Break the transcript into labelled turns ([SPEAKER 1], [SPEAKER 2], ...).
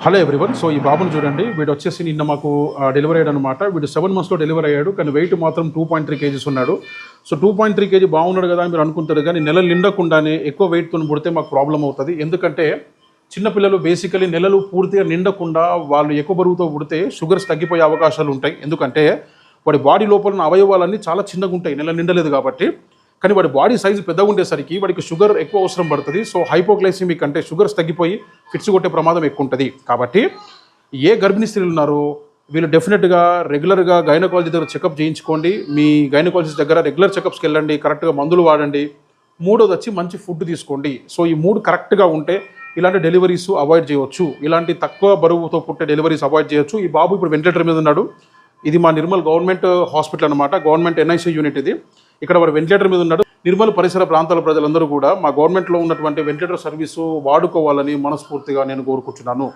[SPEAKER 1] Hello everyone. So ఈ బాబుని చూడండి, వీడు వచ్చేసి నిన్న మాకు డెలివరీ అయ్యాడు అనమాట. వీడు 7 monthsలో డెలివరీ అయ్యాడు, కానీ వెయిట్ మాత్రం 2.3 kgs ఉన్నాడు. సో 2.3 kg బాగున్నాడు కదా అని మీరు అనుకుంటారు, కానీ నెలలు నిండకుండానే ఎక్కువ వెయిట్తో పుడితే మాకు ప్రాబ్లం అవుతుంది. ఎందుకంటే చిన్నపిల్లలు బేసికలీ నెలలు పూర్తిగా నిండకుండా వాళ్ళు ఎక్కువ బరువుతో పుడితే షుగర్స్ తగ్గిపోయే అవకాశాలు ఉంటాయి. ఎందుకంటే వాడి బాడీ లోపల ఉన్న అవయవాలన్నీ చాలా చిన్నగా ఉంటాయి, నెల నిండలేదు కాబట్టి. కానీ వాడి బాడీ సైజు పెద్దగా ఉండేసరికి వాడికి షుగర్ ఎక్కువ అవసరం పడుతుంది. సో హైపోగ్లైసిమిక్ అంటే షుగర్స్ తగ్గిపోయి ఫిట్స్ కొట్టే ప్రమాదం ఎక్కువ ఉంటుంది. కాబట్టి ఏ గర్భిణీ స్త్రీలు ఉన్నారో వీళ్ళు డెఫినెట్గా రెగ్యులర్గా గైనకాలజీ దగ్గర చెకప్ చేయించుకోండి. మీ గైనకాలజిస్ట్ దగ్గర రెగ్యులర్ చెకప్స్కి వెళ్ళండి, కరెక్ట్గా మందులు వాడండి. మూడోది వచ్చి మంచి ఫుడ్ తీసుకోండి. సో ఈ 3 కరెక్ట్గా ఉంటే ఇలాంటి డెలివరీస్ అవాయిడ్ చేయవచ్చు. ఇలాంటి తక్కువ బరువుతో పుట్టే డెలివరీస్ అవాయిడ్ చేయొచ్చు. ఈ బాబు ఇప్పుడు వెంటిలేటర్ మీద ఉన్నాడు. ఇది మా నిర్మల్ గవర్నమెంట్ హాస్పిటల్ అనమాట, గవర్నమెంట్ NIC యూనిట్ ఇది. ఇక్కడ వాడు వెంటిలేటర్ మీద ఉన్నాడు. నిర్మల్ పరిసర ప్రాంతాల ప్రజలందరూ కూడా మా గవర్నమెంట్లో ఉన్నటువంటి వెంటిలేటర్ సర్వీసు వాడుకోవాలని మనస్ఫూర్తిగా నేను కోరుకుంటున్నాను.